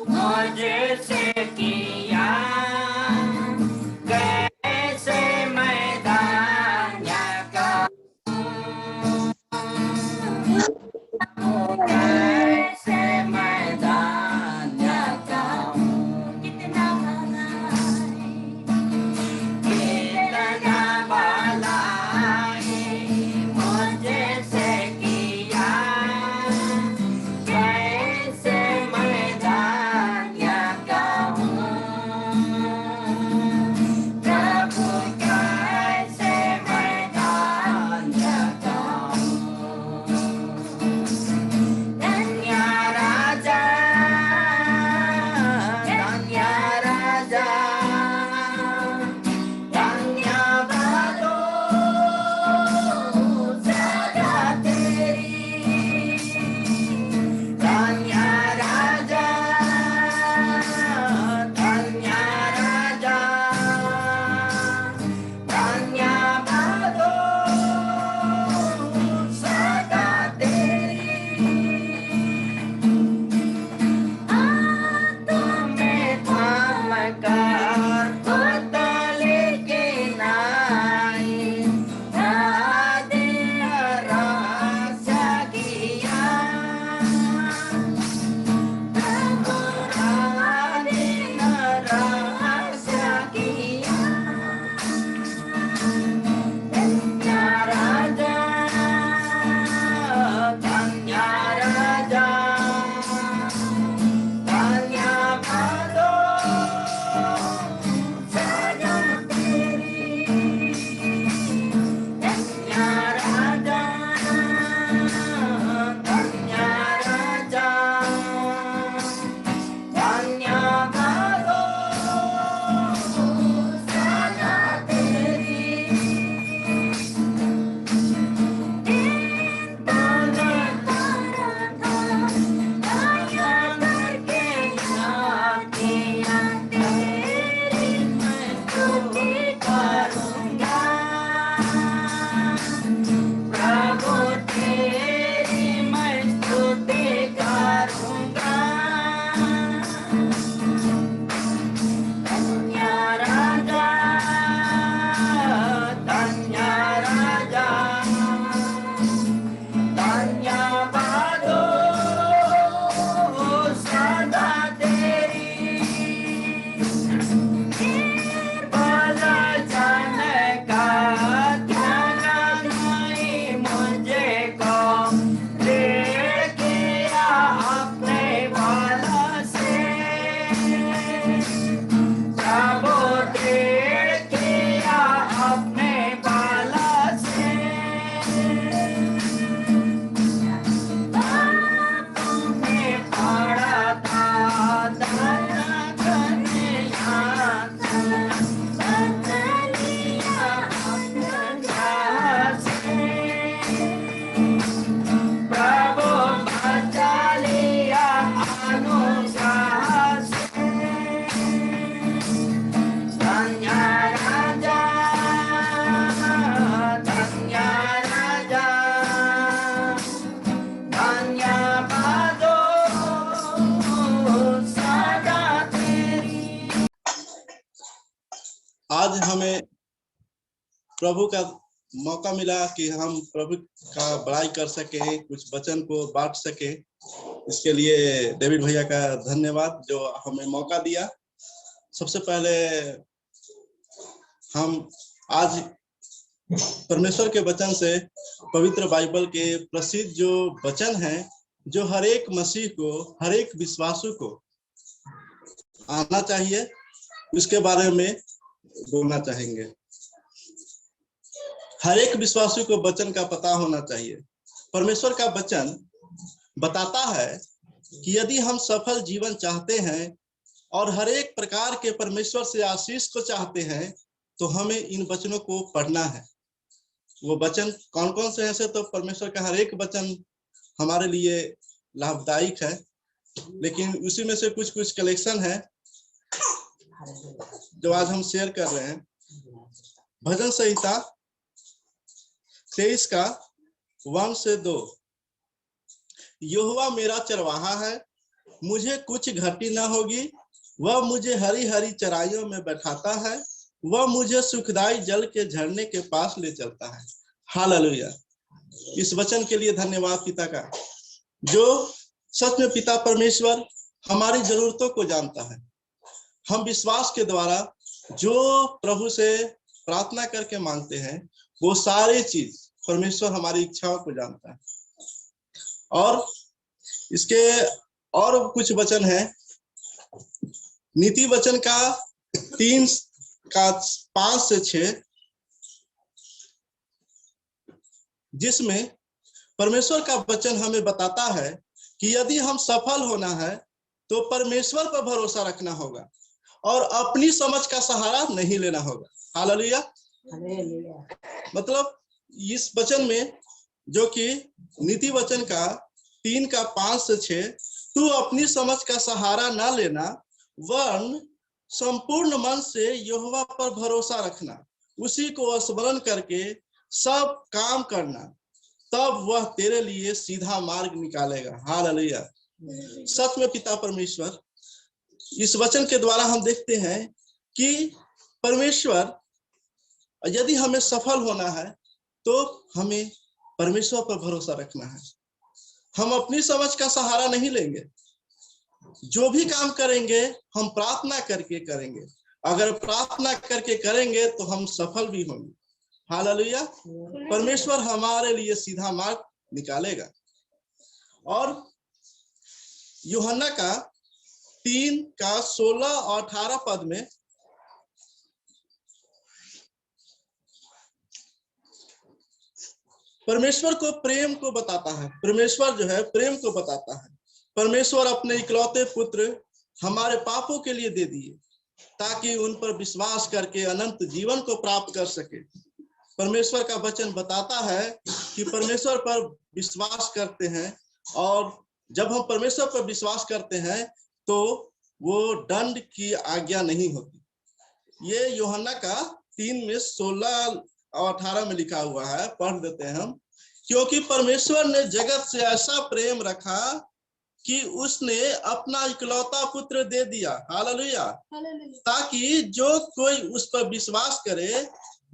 मुझसे किया कैसे मैदान का कैसे मैदान का कितना भलाई मुझसे किया कैसे मैदान का प्रभु कैसे मैदान का धन्य राजा धन्य भालो सदा तेरी धन्य राजा धन्य भालो सदा तेरी तुम्हें थाम कर पुतले के नाई राधे राजा किया प्रभु राधे राजा किया धन्य राजा धन्य भालो सदा तेरी धन्य राजा धन्य भालो सदा तेरी प्रभु तेरी मैं स्तुति करूंगा धन्य राजा धन्य भालो सदा तेरी भला जन का ध्यान नहीं मुझे को लेके अपने वाला से प्रभु लेके अपने वाला से तुमने पढ़ा था दया करने आता बदलिया अनुग्रह से प्रभु बचा लिया अनुग्रह से धन्य राजा धन्य भालो सदा तेरी। आज हमें प्रभु का मौका मिला कि हम प्रभु का बड़ाई कर सके, कुछ वचन को बांट सके। इसके लिए डेविड भैया का धन्यवाद जो हमें मौका दिया। सबसे पहले हम आज परमेश्वर के वचन से, पवित्र बाइबल के प्रसिद्ध जो वचन हैं, जो हर एक मसीह को, हर एक विश्वासु को आना चाहिए, उसके बारे में बोलना चाहेंगे। हर एक विश्वासी को वचन का पता होना चाहिए। परमेश्वर का वचन बताता है कि यदि हम सफल जीवन चाहते हैं और हर एक प्रकार के परमेश्वर से आशीष को चाहते हैं तो हमें इन वचनों को पढ़ना है। वो वचन कौन कौन से हैं? तो परमेश्वर का हर एक वचन हमारे लिए लाभदायक है, लेकिन उसी में से कुछ कुछ कलेक्शन है जो आज हम शेयर कर रहे हैं। भजन संहिता 23 का 1 से 2। यहोवा मेरा चरवाहा है, मुझे कुछ घटी न होगी। वह मुझे हरी हरी चराइयों में बैठाता है, वह मुझे सुखदाई जल के झरने के पास ले चलता है। हालेलुया। इस वचन के लिए धन्यवाद पिता का, जो सच में पिता परमेश्वर हमारी जरूरतों को जानता है। हम विश्वास के द्वारा जो प्रभु से प्रार्थना करके मांगते हैं, वो सारी चीज परमेश्वर हमारी इच्छाओं को जानता है। और इसके और कुछ वचन है। नीति वचन का 3 का 5 से 6, जिसमें परमेश्वर का वचन हमें बताता है कि यदि हम सफल होना है तो परमेश्वर पर भरोसा रखना होगा और अपनी समझ का सहारा नहीं लेना होगा। हालेलुया। मतलब इस वचन में, जो कि नीति वचन का 3 का 5 से 6, तू अपनी समझ का सहारा ना लेना, वरन संपूर्ण मन से यहोवा पर भरोसा रखना, उसी को स्मरण करके सब काम करना, तब वह तेरे लिए सीधा मार्ग निकालेगा। हालेलुया। सच में पिता परमेश्वर, इस वचन के द्वारा हम देखते हैं कि परमेश्वर, यदि हमें सफल होना है तो हमें परमेश्वर पर भरोसा रखना है। हम अपनी समझ का सहारा नहीं लेंगे। जो भी काम करेंगे हम प्रार्थना करके करेंगे। अगर प्रार्थना करके करेंगे तो हम सफल भी होंगे। हालेलुया। परमेश्वर हमारे लिए सीधा मार्ग निकालेगा। और यूहन्ना का 3 का 16 और 18 पद में परमेश्वर को प्रेम को बताता है। परमेश्वर जो है प्रेम को बताता है। परमेश्वर अपने इकलौते पुत्र हमारे पापों के लिए दे दिए, ताकि उन पर विश्वास करके अनंत जीवन को प्राप्त कर सके। परमेश्वर का वचन बताता है कि परमेश्वर पर विश्वास करते हैं, और जब हम परमेश्वर पर विश्वास करते हैं तो वो दंड की आज्ञा नहीं होती। ये यूहन्ना का 3 में 16 और 18 में लिखा हुआ है, पढ़ देते हैं हम। क्योंकि परमेश्वर ने जगत से ऐसा प्रेम रखा कि उसने अपना इकलौता पुत्र दे दिया। हालेलुया। ताकि जो कोई उस पर विश्वास करे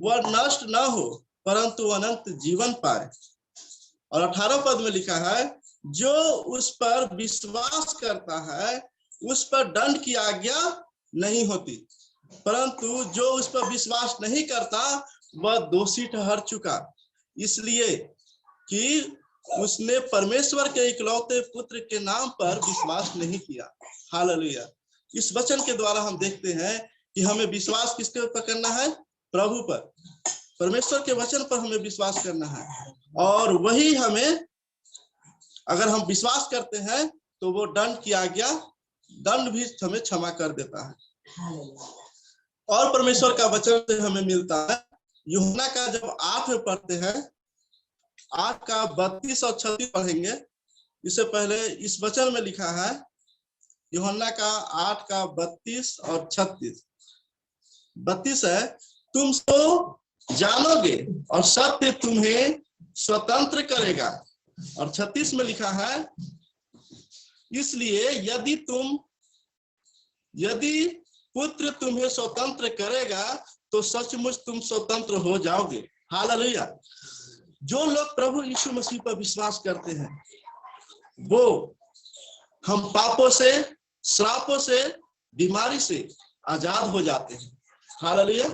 वह नष्ट न हो, परंतु अनंत जीवन पाए। और 18 पद में लिखा है, जो उस पर विश्वास करता है उस पर दंड की आज्ञा नहीं होती, परंतु जो उस पर विश्वास नहीं करता वह दोषी ठहर चुका, इसलिए कि उसने परमेश्वर के इकलौते पुत्र के नाम पर विश्वास नहीं किया। हालेलुया। इस वचन के द्वारा हम देखते हैं कि हमें विश्वास किसके ऊपर करना है? प्रभु पर, परमेश्वर के वचन पर हमें विश्वास करना है। और वही हमें, अगर हम विश्वास करते हैं तो वो दंड की आज्ञा, दंड भी हमें क्षमा कर देता है। और परमेश्वर का वचन से हमें मिलता है। यूहन्ना का जब 8 में पढ़ते हैं, 8 का 32 और 36 पढ़ेंगे। इससे पहले इस वचन में लिखा है, यूहन्ना का 8 का 32 और 36। 32 है, तुम तो जानोगे और सत्य तुम्हें स्वतंत्र करेगा। और 36 में लिखा है, इसलिए यदि पुत्र तुम्हें स्वतंत्र करेगा तो सचमुच तुम स्वतंत्र हो जाओगे। हालेलुया। जो लोग प्रभु यीशु मसीह पर विश्वास करते हैं, वो हम पापों से, श्रापों से, बीमारी से आजाद हो जाते हैं। हालेलुया।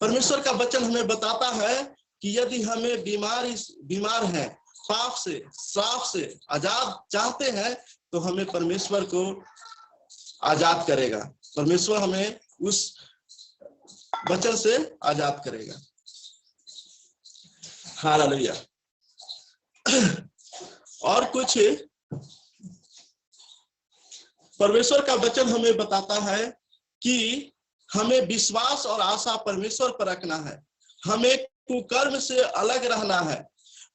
परमेश्वर का वचन हमें बताता है कि यदि हमें बीमार है, पाप से, श्राप से आजाद चाहते हैं, तो हमें परमेश्वर को आजाद करेगा। परमेश्वर हमें उस वचन से आजाद करेगा। हालेलुया। और कुछ परमेश्वर का वचन हमें बताता है कि हमें विश्वास और आशा परमेश्वर पर रखना है। हमें कुकर्म से अलग रहना है,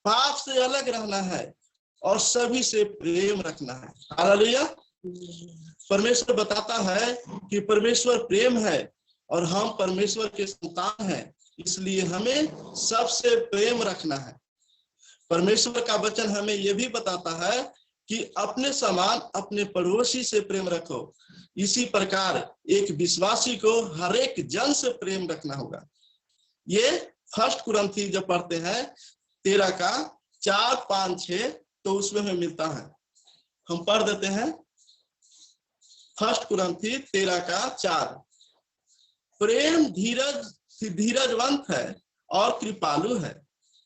पाप से अलग रहना है और सभी से प्रेम रखना है। हालेलुया। परमेश्वर बताता है कि परमेश्वर प्रेम है और हम परमेश्वर के संतान हैं, इसलिए हमें सबसे प्रेम रखना है। परमेश्वर का वचन हमें यह भी बताता है कि अपने समान अपने पड़ोसी से प्रेम रखो। इसी प्रकार एक विश्वासी को हर एक जन से प्रेम रखना होगा। ये फर्स्ट कुरिन्थी जब पढ़ते हैं 13 का 4, 5, 6 तो उसमें हमें मिलता है। हम पढ़ देते हैं फर्स्ट कुरिन्थी 13 का 4। प्रेम धीरजवंत है और कृपालु है।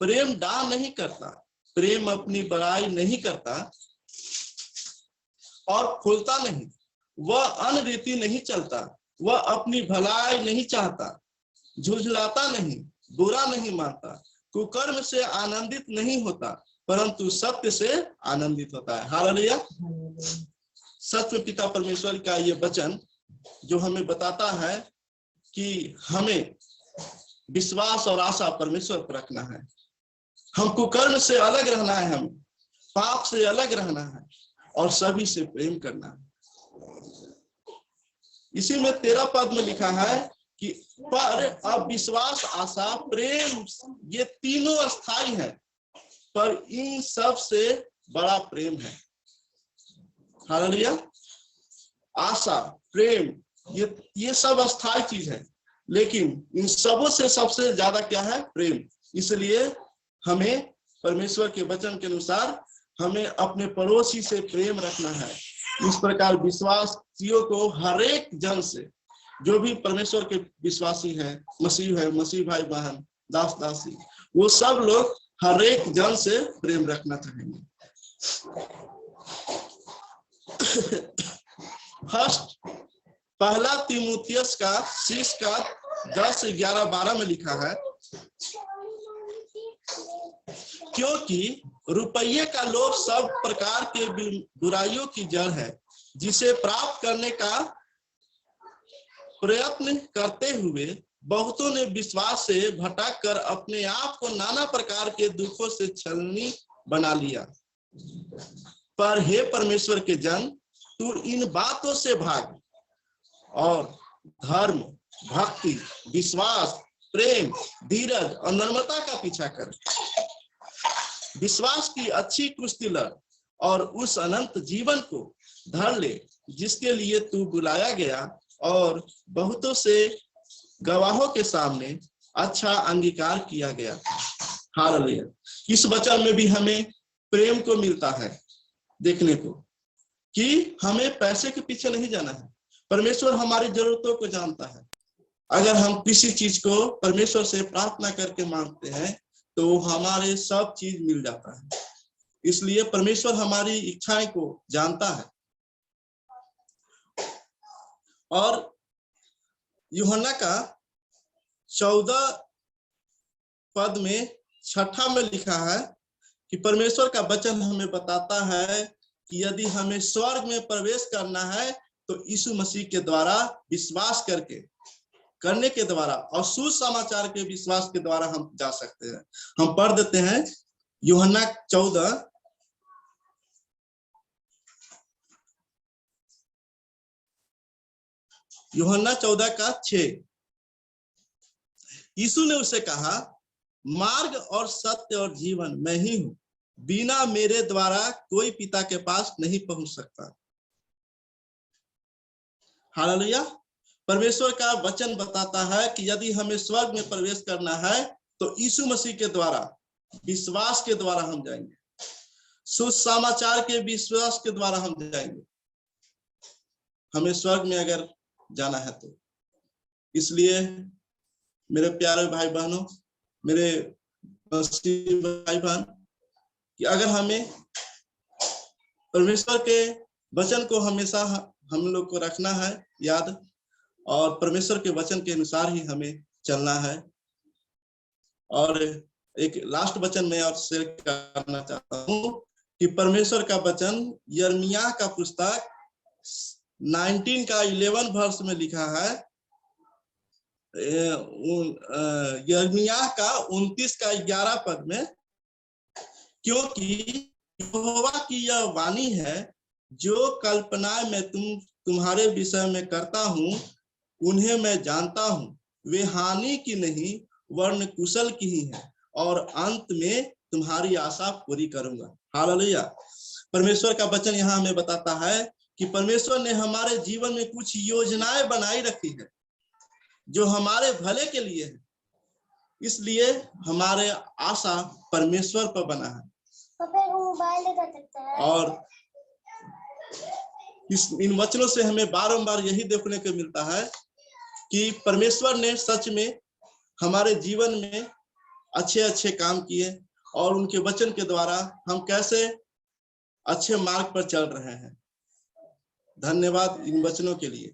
प्रेम डाह नहीं करता, प्रेम अपनी बड़ाई नहीं करता और फूलता नहीं। वह अनरीति नहीं चलता, वह अपनी भलाई नहीं चाहता, झुझलाता नहीं, बुरा नहीं मानता, कुकर्म से आनंदित नहीं होता, परंतु सत्य से आनंदित होता है। हालेलुया। सत्य पिता परमेश्वर का ये वचन जो हमें बताता है कि हमें विश्वास और आशा परमेश्वर पर रखना है। हम कुकर्म से अलग रहना है, हमें पाप से अलग रहना है और सभी से प्रेम करना है। इसी में 13 पद में लिखा है कि पर अब विश्वास, आशा, प्रेम ये तीनों अस्थाई हैं, पर इन सब से बड़ा प्रेम है। हालेलुया। आशा, प्रेम ये सब अस्थाई चीज है, लेकिन इन सबों से सबसे ज्यादा क्या है? प्रेम। इसलिए हमें परमेश्वर के वचन के अनुसार हमें अपने पड़ोसी से प्रेम रखना है। इस प्रकार विश्वासियों को हर एक जन से, जो भी परमेश्वर के विश्वासी हैं, मसीह भाई बहन, दास दासी, वो सब लोग हर एक जन से प्रेम रखना चाहेंगे। फर्स्ट पहला तीमुथियुस का 6 का 10, 11, 12 में लिखा है, क्योंकि रुपये का लोभ सब प्रकार के बुराइयों की जड़ है, जिसे प्राप्त करने का प्रयत्न करते हुए बहुतों ने विश्वास से भटक कर अपने आप को नाना प्रकार के दुखों से छलनी बना लिया। पर हे परमेश्वर के जन, तू इन बातों से भाग और धर्म, भक्ति, विश्वास, प्रेम, धीरज और नम्रता का पीछा कर। विश्वास की अच्छी कुश्ती लड़ और उस अनंत जीवन को धर ले जिसके लिए तू बुलाया गया और बहुतों से गवाहों के सामने अच्छा अंगीकार किया गया। हालेलुया। इस वचन में भी हमें प्रेम को मिलता है देखने को कि हमें पैसे के पीछे नहीं जाना है। परमेश्वर हमारी जरूरतों को जानता है। अगर हम किसी चीज को परमेश्वर से प्रार्थना करके मांगते हैं तो हमारे सब चीज मिल जाता है। इसलिए परमेश्वर हमारी इच्छाएं को जानता है। और यूहन्ना का 14 पद में 6 में लिखा है कि परमेश्वर का वचन हमें बताता है कि यदि हमें स्वर्ग में प्रवेश करना है तो यीशु मसीह के द्वारा विश्वास करने के द्वारा और सुसमाचार के विश्वास के द्वारा हम जा सकते हैं। हम पढ़ देते हैं यूहन्ना 14 का 6। यीशु ने उसे कहा, मार्ग और सत्य और जीवन मैं ही हूं, बिना मेरे द्वारा कोई पिता के पास नहीं पहुंच सकता। हालेलुया। परमेश्वर का वचन बताता है कि यदि हमें स्वर्ग में प्रवेश करना है तो यीशु मसीह के द्वारा, विश्वास के द्वारा हम जाएंगे, सुसमाचार के विश्वास के द्वारा हम जाएंगे, हमें स्वर्ग में अगर जाना है तो। इसलिए मेरे प्यारे भाई बहनों, मेरे मसीही भाई बहन, कि अगर हमें परमेश्वर के वचन को हमेशा हम लोग को रखना है याद, और परमेश्वर के वचन के अनुसार ही हमें चलना है। और एक लास्ट वचन मैं और शेयर करना चाहता हूं कि परमेश्वर का वचन यिर्मयाह का पुस्तक 19 का 11 वर्ष में लिखा है, यिर्मयाह का 29 का 11 पद में, क्योंकि यहोवा की यह वाणी है, जो कल्पनाएं मैं तुम्हारे विषय में करता हूँ उन्हें मैं जानता हूँ, वे हानि की नहीं वर्ण कुशल की ही है, और अंत में तुम्हारी आशा पूरी करूंगा। हालेलुया। परमेश्वर का वचन यहाँ हमें बताता है कि परमेश्वर ने हमारे जीवन में कुछ योजनाएं बनाई रखी है जो हमारे भले के लिए है, इसलिए हमारे आशा परमेश्वर पर बना है। और इन वचनों से हमें बारंबार यही देखने को मिलता है कि परमेश्वर ने सच में हमारे जीवन में अच्छे अच्छे काम किए और उनके वचन के द्वारा हम कैसे अच्छे मार्ग पर चल रहे हैं। धन्यवाद इन वचनों के लिए।